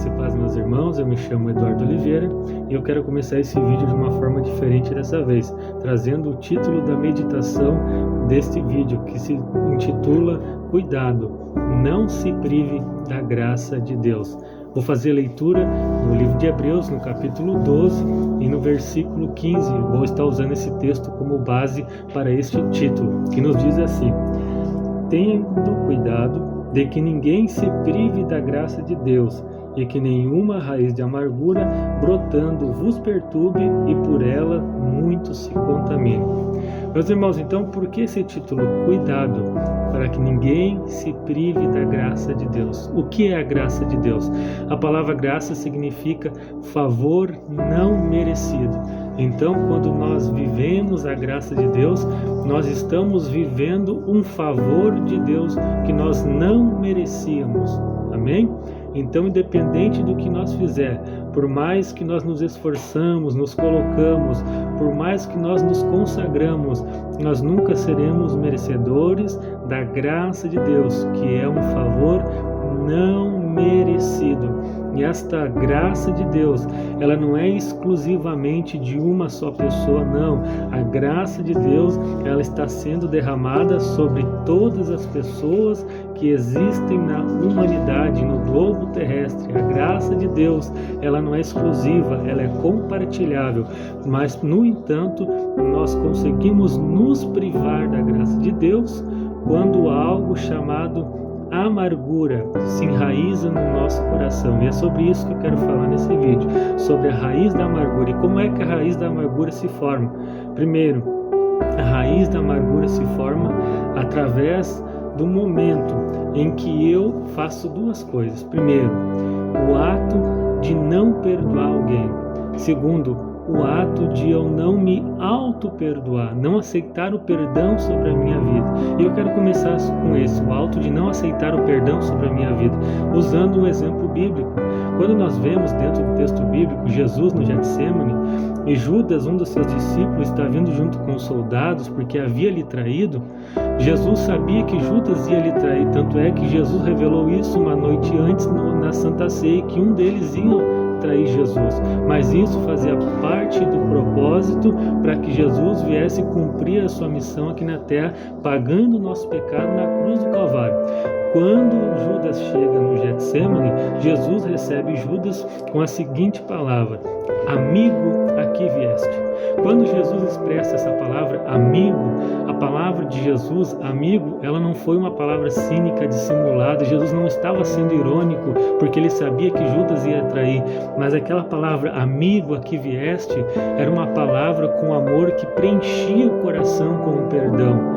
Graça e paz, meus irmãos. Eu me chamo Eduardo Oliveira e eu quero começar esse vídeo de uma forma diferente dessa vez, trazendo o título da meditação deste vídeo, que se intitula Cuidado, não se prive da graça de Deus. Vou fazer a leitura no livro de Hebreus, no capítulo 12 e no versículo 15. Vou estar usando esse texto como base para este título, que nos diz assim: tendo cuidado de que ninguém se prive da graça de Deus, e que nenhuma raiz de amargura brotando vos perturbe, e por ela muitos se contaminem. Meus irmãos, então, por que esse título? Cuidado, para que ninguém se prive da graça de Deus. O que é a graça de Deus? A palavra graça significa favor não merecido. Então, quando nós vivemos a graça de Deus, nós estamos vivendo um favor de Deus que nós não merecíamos. Amém? Então, independente do que nós fizer, por mais que nós nos esforçamos, nos colocamos, por mais que nós nos consagramos, nós nunca seremos merecedores da graça de Deus, que é um favor não merecido. E esta graça de Deus, ela não é exclusivamente de uma só pessoa, não. A graça de Deus, ela está sendo derramada sobre todas as pessoas que existem na humanidade, no globo terrestre. A graça de Deus, ela não é exclusiva, ela é compartilhável. Mas, no entanto, nós conseguimos nos privar da graça de Deus quando algo chamado amargura se enraiza no nosso coração. E é sobre isso que eu quero falar nesse vídeo, sobre a raiz da amargura. E como é que a raiz da amargura se forma? Primeiro, a raiz da amargura se forma através do momento em que eu faço duas coisas. Primeiro, o ato de não perdoar alguém. Segundo, o ato de eu não me auto-perdoar, não aceitar o perdão sobre a minha vida. E eu quero começar com esse, o ato de não aceitar o perdão sobre a minha vida, usando um exemplo bíblico. Quando nós vemos dentro do texto bíblico Jesus no Getsemane, e Judas, um dos seus discípulos, está vindo junto com os soldados porque havia lhe traído, Jesus sabia que Judas ia lhe trair, tanto é que Jesus revelou isso uma noite antes na Santa Ceia, que um deles ia trair Jesus, mas isso fazia parte do propósito para que Jesus viesse cumprir a sua missão aqui na terra, pagando o nosso pecado na cruz do Calvário. Quando Judas chega no Getsemane, Jesus recebe Judas com a seguinte palavra: amigo, aqui vieste. Quando Jesus expressa essa palavra, amigo, a palavra de Jesus, amigo, ela não foi uma palavra cínica, dissimulada. Jesus não estava sendo irônico, porque ele sabia que Judas ia trair, mas aquela palavra, amigo, aqui vieste, era uma palavra com amor que preenchia o coração com o perdão.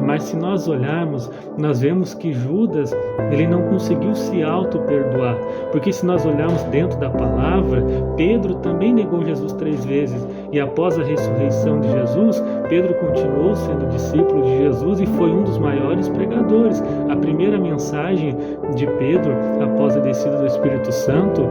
Mas se nós olharmos, nós vemos que Judas, ele não conseguiu se auto-perdoar, porque se nós olharmos dentro da palavra, Pedro também negou Jesus 3 vezes, e após a ressurreição de Jesus, Pedro continuou sendo discípulo de Jesus e foi um dos maiores pregadores. A primeira mensagem de Pedro, após a descida do Espírito Santo,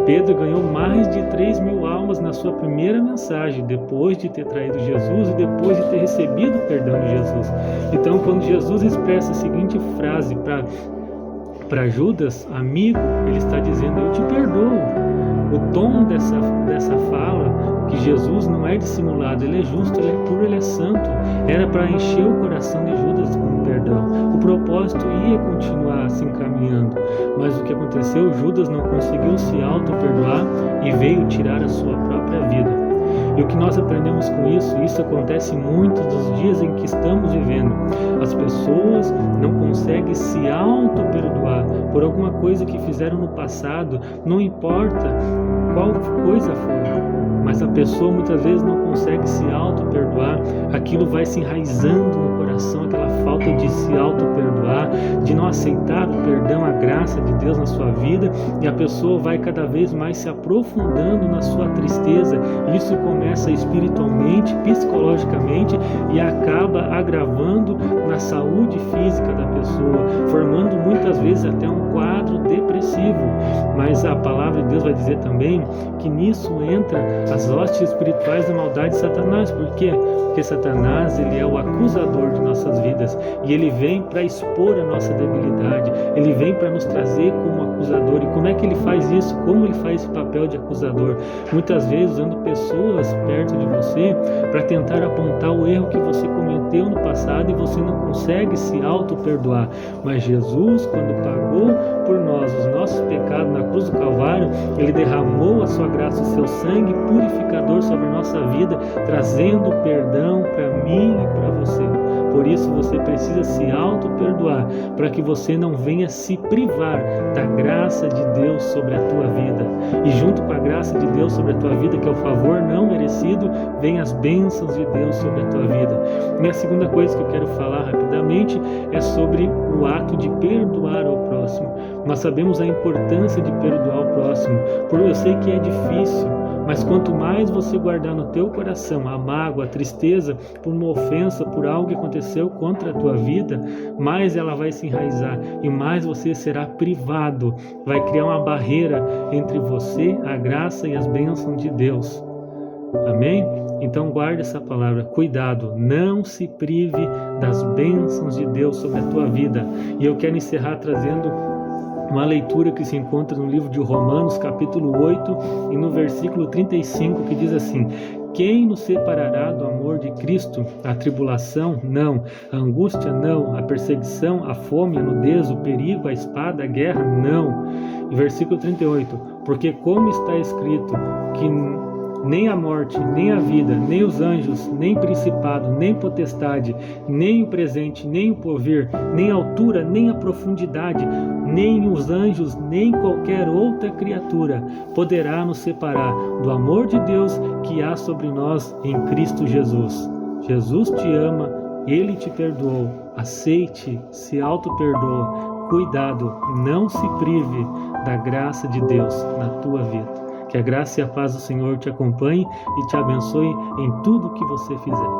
Pedro ganhou mais de 3.000 almas na sua primeira mensagem, depois de ter traído Jesus e depois de ter recebido o perdão de Jesus. Então, quando Jesus expressa a seguinte frase para Judas, amigo, ele está dizendo: eu te perdoo. O tom dessa fala, que Jesus não é dissimulado, ele é justo, ele é puro, ele é santo, era para encher o coração de Judas com perdão. O propósito ia continuar se encaminhando, mas o que aconteceu? Judas não conseguiu se auto-perdoar e veio tirar a sua própria vida. E o que nós aprendemos com isso acontece muito nos dias em que estamos vivendo. As pessoas não conseguem se auto-perdoar por alguma coisa que fizeram no passado, não importa qual coisa for, mas a pessoa muitas vezes não consegue se auto-perdoar, aquilo vai se enraizando no coração, aquela falta de se auto-perdoar, de não aceitar o perdão, a graça de Deus na sua vida, e a pessoa vai cada vez mais se aprofundando na sua tristeza, e isso começa adoece espiritualmente, psicologicamente e acaba agravando na saúde física da pessoa, formando muitas vezes até um quadro depressivo. Mas a palavra de Deus vai dizer também que nisso entra as hostes espirituais da maldade de Satanás. Por quê? Porque Satanás, ele é o acusador de nossas vidas e ele vem para expor a nossa debilidade, ele vem para nos trazer como acusador. E como é que ele faz isso? Como ele faz esse papel de acusador? Muitas vezes usando pessoas perto de você para tentar apontar o erro que você cometeu no passado e você não consegue se auto-perdoar. Mas Jesus, quando pagou por nós os nossos pecados na cruz do Calvário, ele derramou a sua graça, o seu sangue purificador sobre a nossa vida, trazendo perdão para mim e para você. Por isso você precisa se auto-perdoar, para que você não venha se privar da graça de Deus sobre a tua vida. E junto com a graça de Deus sobre a tua vida, que é o favor não merecido, vem as bênçãos de Deus sobre a tua vida. E a segunda coisa que eu quero falar rapidamente é sobre o ato de perdoar ao próximo. Nós sabemos a importância de perdoar o próximo, porque eu sei que é difícil, mas quanto mais você guardar no teu coração a mágoa, a tristeza por uma ofensa, por algo que aconteceu contra a tua vida, mais ela vai se enraizar e mais você será privado. Vai criar uma barreira entre você, a graça e as bênçãos de Deus. Amém? Então guarde essa palavra, cuidado, não se prive das bênçãos de Deus sobre a tua vida. E eu quero encerrar trazendo uma leitura que se encontra no livro de Romanos, capítulo 8, e no versículo 35, que diz assim: quem nos separará do amor de Cristo? A tribulação? Não. A angústia? Não. A perseguição? A fome? A nudez? O perigo? A espada? A guerra? Não. E versículo 38, porque como está escrito que nem a morte, nem a vida, nem os anjos, nem principado, nem potestade, nem o presente, nem o porvir, nem a altura, nem a profundidade, nem os anjos, nem qualquer outra criatura poderá nos separar do amor de Deus que há sobre nós em Cristo Jesus. Jesus te ama, Ele te perdoou. Aceite, se auto-perdoa. Cuidado, não se prive da graça de Deus na tua vida. Que a graça e a paz do Senhor te acompanhe e te abençoe em tudo que você fizer.